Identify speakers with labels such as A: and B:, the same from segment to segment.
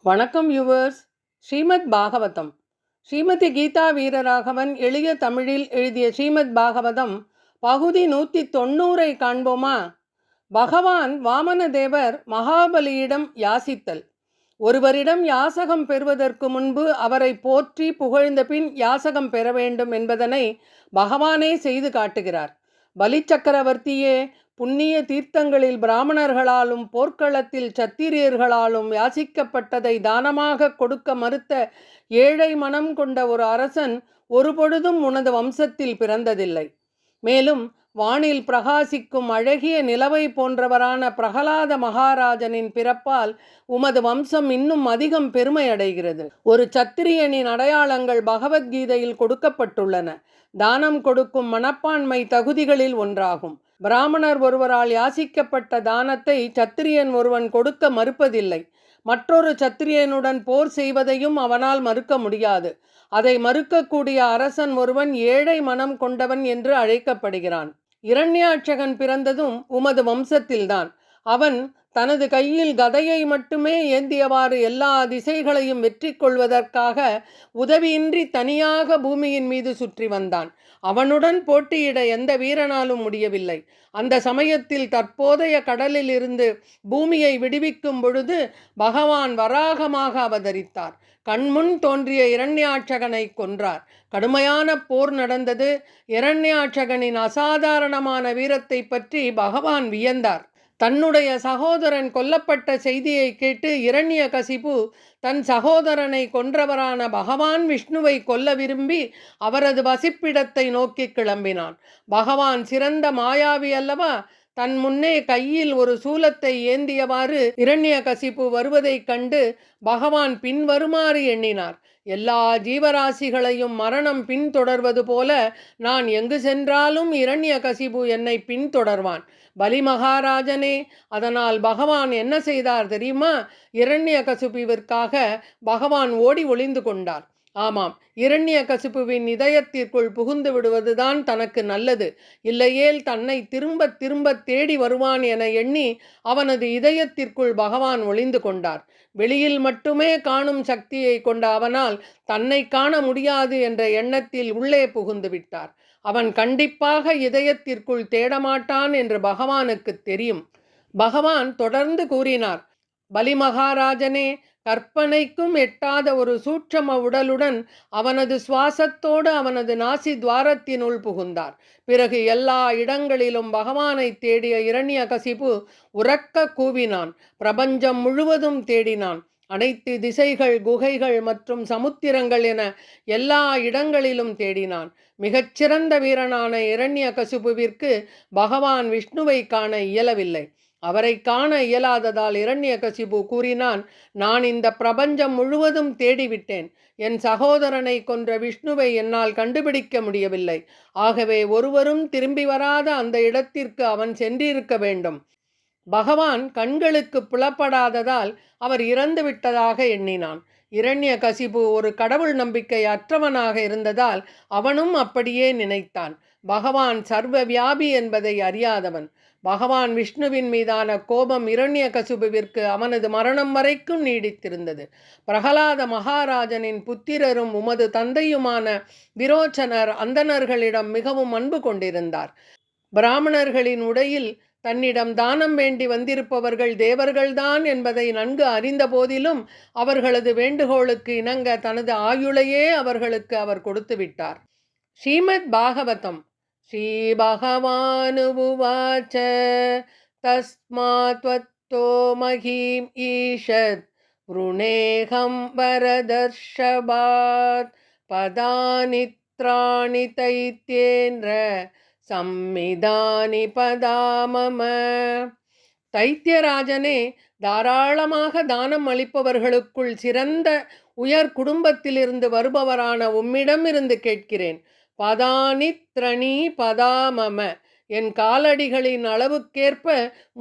A: வணக்கம் யூவர்ஸ். ஸ்ரீமத் பாகவதம். ஸ்ரீமதி கீதா வீரராகவன் எளிய தமிழில் எழுதிய ஸ்ரீமத் பாகவதம் பகுதி 190 காண்போமா? பகவான் வாமனதேவர் மகாபலியிடம் யாசித்தல். ஒருவரிடம் யாசகம் பெறுவதற்கு முன்பு அவரை போற்றி புகழ்ந்த பின் யாசகம் பெற வேண்டும் என்பதனை பகவானே செய்து காட்டுகிறார். பலி சக்கரவர்த்தியே, புண்ணிய தீர்த்தங்களில் பிராமணர்களாலும் போர்க்களத்தில் சத்திரியர்களாலும் யாசிக்கப்பட்டதை தானமாக கொடுக்க மறுத்த ஏழை மனம் கொண்ட ஒரு அரசன் ஒருபொழுதும் உனது வம்சத்தில் பிறந்ததில்லை. மேலும் வானில் பிரகாசிக்கும் அழகிய நிலவை போன்றவரான பிரகலாத மகாராஜனின் பிறப்பால் உமது வம்சம் இன்னும் அதிகம் பெருமை அடைகிறது. ஒரு சத்திரியனின் அடையாளங்கள் பகவத்கீதையில் கொடுக்கப்பட்டுள்ளன. தானம் கொடுக்கும் மனப்பான்மை தகுதிகளில் ஒன்றாகும். பிராமணர் ஒருவரால் யாசிக்கப்பட்ட தானத்தை சத்திரியன் ஒருவன் கொடுக்க மறுப்பதில்லை. மற்றொரு சத்திரியனுடன் போர் செய்வதையும் அவனால் மறுக்க முடியாது. அதை மறுக்கக்கூடிய அரசன் ஒருவன் ஏழை மனம் கொண்டவன் என்று அழைக்கப்படுகிறான். இரண்யாட்சகன் பிறந்ததும் உமது வம்சத்தில்தான். அவன் தனது கையில் கதையை மட்டுமே ஏந்தியவாறு எல்லா திசைகளையும் வெற்றி கொள்வதற்காக உதவியின்றி தனியாக பூமியின் மீது சுற்றி வந்தான். அவனுடன் போட்டியிட எந்த வீரனாலும் முடியவில்லை. அந்த சமயத்தில் தற்போதைய கடலில் இருந்து பூமியை விடுவிக்கும் பொழுது பகவான் வராகமாக அவதரித்தார். கண்முன் தோன்றிய இரண்யாட்சகனை கொன்றார். கடுமையான போர் நடந்தது. இரண்யாட்சகனின் அசாதாரணமான வீரத்தை பற்றி பகவான் வியந்தார். தன்னுடைய சகோதரன் கொல்லப்பட்ட செய்தியை கேட்டு இரண்யகசிபு தன் சகோதரனை கொன்றவரான பகவான் விஷ்ணுவை கொல்ல விரும்பி அவரது வசிப்பிடத்தை நோக்கி கிளம்பினான். பகவான் சிறந்த மாயாவி அல்லவா? தன் முன்னே கையில் ஒரு சூலத்தை ஏந்தியவாறு இரண்யகசிபு வருவதைக் கண்டு பகவான் பின்வருமாறு எண்ணினார். எல்லா ஜீவராசிகளையும் மரணம் பின்தொடர்வது போல நான் எங்கு சென்றாலும் இரண்யகசிபு என்னை பின்தொடர்வான். பலி மகாராஜனே, அதனால் பகவான் என்ன செய்தார் தெரியுமா? இரண்யகசிபுவிற்காக பகவான் ஓடி ஒளிந்து கொண்டார். ஆமாம், இரண்யகசிபுவின் இதயத்திற்குள் புகுந்து விடுவதுதான் தனக்கு நல்லது. இல்லையேல் தன்னை திரும்ப திரும்ப தேடி வருவான் என எண்ணி அவனது இதயத்திற்குள் பகவான் ஒளிந்து கொண்டார். வெளியில் மட்டுமே காணும் சக்தியை கொண்ட அவனால் தன்னை காண முடியாது என்ற எண்ணத்தில் உள்ளே புகுந்து விட்டார். அவன் கண்டிப்பாக இதயத்திற்குள் தேடமாட்டான் என்று பகவானுக்கு தெரியும். பகவான் தொடர்ந்து கூறினார், பலி மகாராஜனே, கற்பனைக்கும் எட்டாத ஒரு சூட்சம உடலுடன் அவனது சுவாசத்தோடு அவனது நாசி துவாரத்தினுள் புகுந்தார். பிறகு எல்லா இடங்களிலும் பகவானை தேடிய இரண்யகசிபு உரக்க கூவினான். பிரபஞ்சம் முழுவதும் தேடினான். அனைத்து திசைகள், குகைகள் மற்றும் சமுத்திரங்கள் என எல்லா இடங்களிலும் தேடினான். மிகச்சிறந்த வீரனான இரண்யகசிபுவிற்கு பகவான் விஷ்ணுவை காண இயலவில்லை. அவரை காண இயலாததால் இரண்யகசிபு கூறினான், நான் இந்த பிரபஞ்சம் முழுவதும் தேடிவிட்டேன். என் சகோதரனை கொன்ற விஷ்ணுவை என்னால் கண்டுபிடிக்க முடியவில்லை. ஆகவே ஒருவரும் திரும்பி வராத அந்த இடத்திற்கு அவன் சென்றிருக்க வேண்டும். பகவான் கண்களுக்கு புலப்படாததால் அவர் இறந்து விட்டதாக எண்ணினான். இரண்யகசிபு ஒரு கடவுள் நம்பிக்கை அற்றவனாக இருந்ததால் அவனும் அப்படியே நினைத்தான். பகவான் சர்வ வியாபி என்பதை அறியாதவன். பகவான் விஷ்ணுவின் மீதான கோபம் இரண்யகசிபுவிற்கு அவனது மரணம் வரைக்கும் நீடித்திருந்தது. பிரகலாத மகாராஜனின் புத்திரரும் உமது தந்தையுமான விரோச்சனர் அந்தணர்களிடம் மிகவும் அன்பு கொண்டிருந்தார். பிராமணர்களின் உடையில் தன்னிடம் தானம் வேண்டி வந்திருப்பவர்கள் தேவர்கள்தான் என்பதை நன்கு அறிந்த போதிலும் அவர்களது வேண்டுகோளுக்கு இணங்க தனது ஆயுளையே அவர்களுக்கு அவர் கொடுத்து விட்டார். ஸ்ரீமத் பாகவதம். ஸ்ரீ பகவானுவாச்ச தஸ்மாத் வத்தோ மஹீம் ஈஷத் வ்ருணேஹம் வரதர்ஷபாத் பதானித்ராணி தைத்யேந்திர சம்மிதானி பதாமம. தைத்தியராஜனே, தாராளமாக தானம் அளிப்பவர்களுக்குள் சிறந்த உயர் குடும்பத்திலிருந்து வருபவரான உம்மிடமிருந்து கேட்கிறேன். பதானித்ரணி பதாமம. என் காலடிகளின் அளவுக்கேற்ப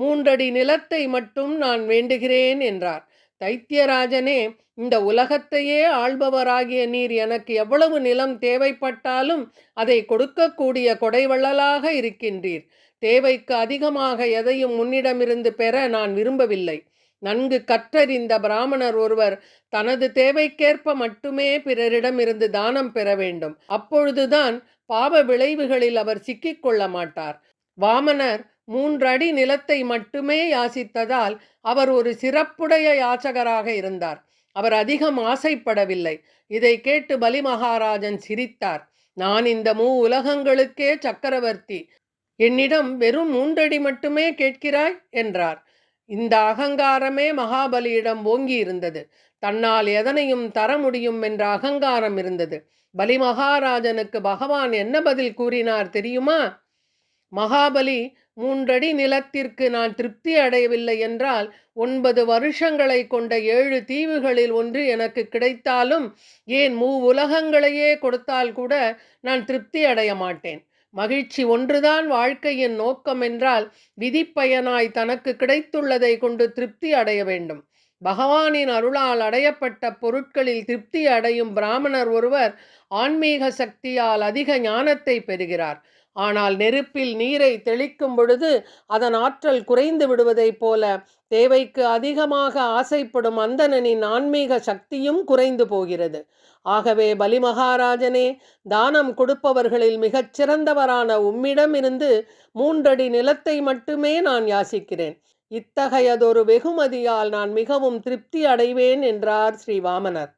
A: 3 அடி நிலத்தை மட்டும் நான் வேண்டுகிறேன் என்றார். தைத்தியராஜனே, இந்த உலகத்தையே ஆள்பவராகிய நீர் எனக்கு எவ்வளவு நிலம் தேவைப்பட்டாலும் அதை கொடுக்கக்கூடிய கொடைவள்ளலாக இருக்கின்றீர். தேவைக்கு அதிகமாக எதையும் முன்னிடமிருந்து பெற நான் விரும்பவில்லை. நன்கு கற்றறிந்த பிராமணர் ஒருவர் தனது தேவைக்கேற்ப மட்டுமே பிறரிடமிருந்து தானம் பெற வேண்டும். அப்பொழுதுதான் பாவ விளைவுகளில் அவர் சிக்கிக்கொள்ள மாட்டார். வாமனர் 3 அடி நிலத்தை மட்டுமே யாசித்ததால் அவர் ஒரு சிறப்புடைய யாச்சகராக இருந்தார். அவர் அதிகம் ஆசைப்படவில்லை. இதை கேட்டு பலி மகாராஜன் சிரித்தார். நான் இந்த உலகங்களுக்கே சக்கரவர்த்தி, என்னிடம் வெறும் 3 அடி மட்டுமே கேட்கிறாய் என்றார். இந்த அகங்காரமே மகாபலியிடம் ஓங்கி இருந்தது. தன்னால் எதனையும் தர முடியும் என்ற அகங்காரம் இருந்தது. பலி மகாராஜனுக்கு பகவான் என்ன பதில் கூறினார் தெரியுமா? மகாபலி, 3 அடி நிலத்திற்கு நான் திருப்தி அடையவில்லை என்றால் 9 வருஷங்களை கொண்ட 7 தீவுகளில் ஒன்று எனக்கு கிடைத்தாலும், ஏன் உலகங்களையே கொடுத்தால் கூட நான் திருப்தி அடைய மாட்டேன். மகிழ்ச்சி ஒன்றுதான் வாழ்க்கையின் நோக்கம் என்றால் விதிப்பயனாய் தனக்கு கிடைத்துள்ளதை கொண்டு திருப்தி அடைய வேண்டும். பகவானின் அருளால் அடையப்பட்ட பொருட்களில் திருப்தி அடையும் பிராமணர் ஒருவர் ஆன்மீக சக்தியால் அதிக ஞானத்தை பெறுகிறார். ஆனால் நெருப்பில் நீரை தெளிக்கும் பொழுது அதன் ஆற்றல் குறைந்து விடுவதைப் போல தேவைக்கு அதிகமாக ஆசைப்படும் அந்தணனின் ஆன்மீக சக்தியும் குறைந்து போகிறது. ஆகவே பலி மகாராஜனே, தானம் கொடுப்பவர்களில் மிகச் சிறந்தவரான உம்மிடமிருந்து 3 அடி நிலத்தை மட்டுமே நான் யாசிக்கிறேன். இத்தகையதொரு வெகுமதியால் நான் மிகவும் திருப்தி அடைவேன் என்றார் ஸ்ரீ வாமனர்.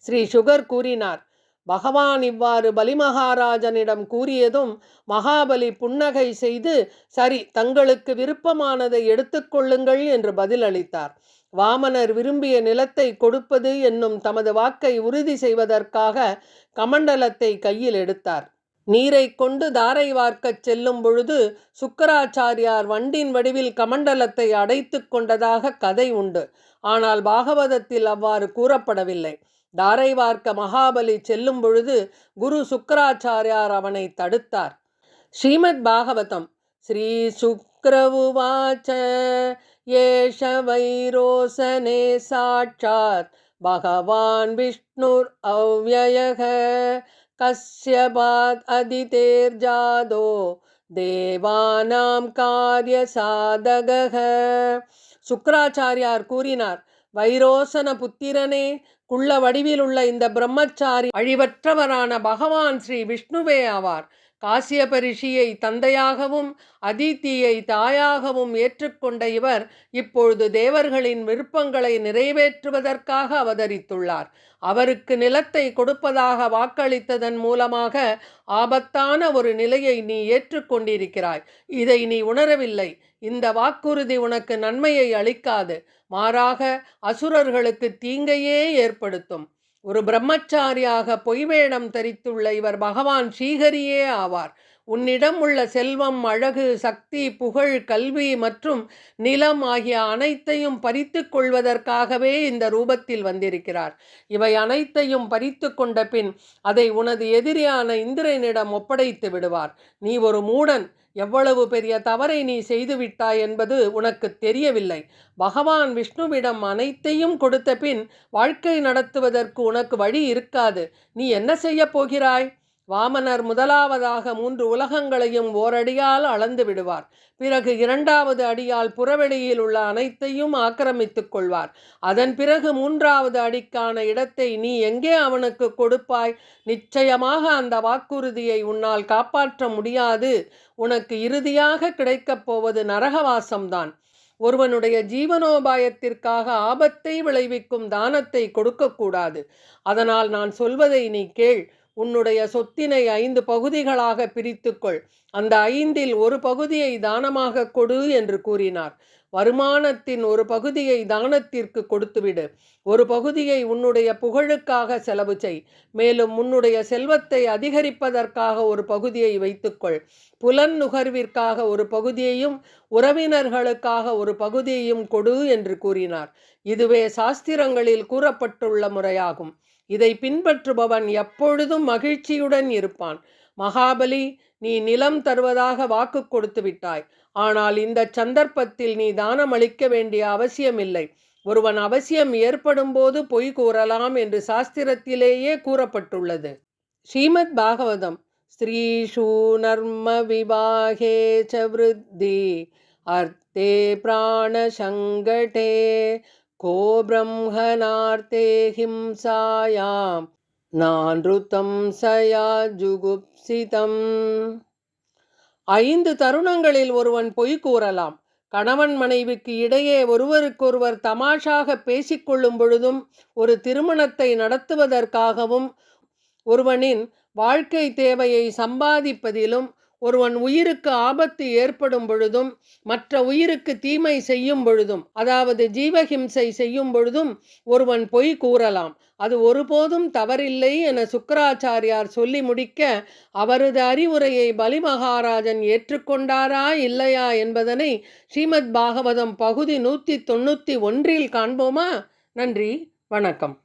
A: ஸ்ரீ சுகர் கூறினார், பகவான் இவ்வாறு பலி மகாராஜனிடம் கூறியதும் மகாபலி புன்னகை செய்து, சரி, தங்களுக்கு விருப்பமானதை எடுத்துக்கொள்ளுங்கள் என்று பதிலளித்தார். வாமனர் விரும்பிய நிலத்தை கொடுப்பது என்னும் தமது வாக்கை உறுதி செய்வதற்காக கமண்டலத்தை கையில் எடுத்தார். நீரை கொண்டு தாரை வார்க்கச் செல்லும் பொழுது சுக்கராச்சாரியார் வண்டின் வடிவில் கமண்டலத்தை அடைத்து கொண்டதாக கதை உண்டு. ஆனால் பாகவதத்தில் அவ்வாறு கூறப்படவில்லை. தாரை வார்க்க மகாபலி செல்லும் பொழுது குரு சுக்கராச்சாரியார் அவனை தடுத்தார். ஸ்ரீமத் பாகவதம். ஸ்ரீ சுக்ரவுவாச்ச ஏஷ வைரோசனே சாட்சாத் பகவான் விஷ்ணுர் அவ்யயக கஸ்யபாத் அதிதேர்ஜாதோ தேவானாம் காரிய சாதகக. சுக்கராச்சாரியார் கூறினார், வைரோசன புத்திரனே, குள்ள வடிவில் உள்ள இந்த பிரம்மச்சாரி அழிவற்றவரான பகவான் ஸ்ரீ விஷ்ணுவே ஆவார். காசியப ரிஷியை தந்தையாகவும் அதித்தியை தாயாகவும் ஏற்றுக்கொண்ட இவர் இப்பொழுது தேவர்களின் விருப்பங்களை நிறைவேற்றுவதற்காக அவதரித்துள்ளார். அவருக்கு நிலத்தை கொடுப்பதாக வாக்களித்ததன் மூலமாக ஆபத்தான ஒரு நிலையை நீ ஏற்றுக்கொண்டிருக்கிறாய். இதை நீ உணரவில்லை. இந்த வாக்குறுதி உனக்கு நன்மையை அளிக்காது, மாறாக அசுரர்களுக்கு தீங்கையே ஏற்படுத்தும். ஒரு பிரம்மச்சாரியாக பொய்வேடம் தரித்துள்ள இவர் பகவான் ஸ்ரீஹரியே ஆவார். உன்னிடம் உள்ள செல்வம், அழகு, சக்தி, புகழ், கல்வி மற்றும் நிலம் ஆகிய அனைத்தையும் பறித்து கொள்வதற்காகவே இந்த ரூபத்தில் வந்திருக்கிறார். இவை அனைத்தையும் பறித்து கொண்ட பின் அதை உனது எதிரியான இந்திரனிடம் ஒப்படைத்து விடுவார். நீ ஒரு மூடன். எவ்வளவு பெரிய தவறை நீ செய்துவிட்டாய் என்பது உனக்கு தெரியவில்லை. பகவான் விஷ்ணுவிடம் அனைத்தையும் கொடுத்த பின் வாழ்க்கை நடத்துவதற்கு உனக்கு வழி இருக்காது. நீ என்ன செய்ய போகிறாய்? வாமனர் முதலாவதாக 3 உலகங்களையும் ஓரடியால் அளந்து விடுவார். பிறகு 2வது அடியால் புறவெளியில் உள்ள அனைத்தையும் ஆக்கிரமித்துக் கொள்வார். அதன் பிறகு 3வது அடிக்கான இடத்தை நீ எங்கே அவனுக்கு கொடுப்பாய்? நிச்சயமாக அந்த வாக்குறுதியை உன்னால் காப்பாற்ற முடியாது. உனக்கு இறுதியாக கிடைக்கப் போவது நரகவாசம்தான். ஒருவனுடைய ஜீவனோபாயத்திற்காக ஆபத்தை விளைவிக்கும் தானத்தை கொடுக்கக்கூடாது. அதனால் நான் சொல்வதை நீ கேள். உன்னுடைய சொத்தினை 5 பகுதிகளாக பிரித்துக்கொள். அந்த 5இல் ஒரு பகுதியை தானமாக கொடு என்று கூறினார். வருமானத்தின் ஒரு பகுதியை தானத்திற்கு கொடுத்துவிடு. ஒரு பகுதியை உன்னுடைய புகழுக்காக செலவு செய். மேலும் உன்னுடைய செல்வத்தை அதிகரிப்பதற்காக ஒரு பகுதியை வைத்துக்கொள். புலன் நுகர்விற்காக ஒரு பகுதியையும் உறவினர்களுக்காக ஒரு பகுதியையும் கொடு என்று கூறினார். இதுவே சாஸ்திரங்களில் கூறப்பட்டுள்ள முறையாகும். இதை பின்பற்றுபவன் எப்பொழுதும் மகிழ்ச்சியுடன் இருப்பான். மகாபலி, நீ நிலம் தருவதாக வாக்கு கொடுத்து விட்டாய். ஆனால் இந்த சந்தர்ப்பத்தில் நீ தானம் அளிக்க வேண்டிய அவசியமில்லை. ஒருவன் அவசியம் ஏற்படும் போது பொய் கூறலாம் என்று சாஸ்திரத்திலேயே கூறப்பட்டுள்ளது. ஸ்ரீமத் பாகவதம். ஸ்ரீஷூ நர்ம விவாகே ச விருத்தி அர்த்தே பிராணசங்கடே கோ பிரம்மணார்த்தே ஹிம்சாயாம் நான்ருதம் சயா ஜுகுப்சிதம். 5 தருணங்களில் ஒருவன் பொய் கூறலாம். கணவன் மனைவிக்கு இடையே ஒருவருக்கொருவர் தமாஷாக பேசிக்கொள்ளும் பொழுதும், ஒரு திருமணத்தை நடத்துவதற்காகவும், ஒருவனின் வாழ்க்கை தேவையை சம்பாதிப்பதிலும், ஒருவன் உயிருக்கு ஆபத்து ஏற்படும் பொழுதும், மற்ற உயிருக்கு தீமை செய்யும் பொழுதும், அதாவது ஜீவஹிம்சை செய்யும் பொழுதும் ஒருவன் பொய் கூறலாம். அது ஒருபோதும் தவறில்லை என சுக்கிராச்சாரியார் சொல்லி முடிக்க, அவரது அறிவுரையை பலி மகாராஜன் ஏற்றுக்கொண்டாரா இல்லையா என்பதனை ஸ்ரீமத் பாகவதம் பகுதி 191 காண்போமா? நன்றி, வணக்கம்.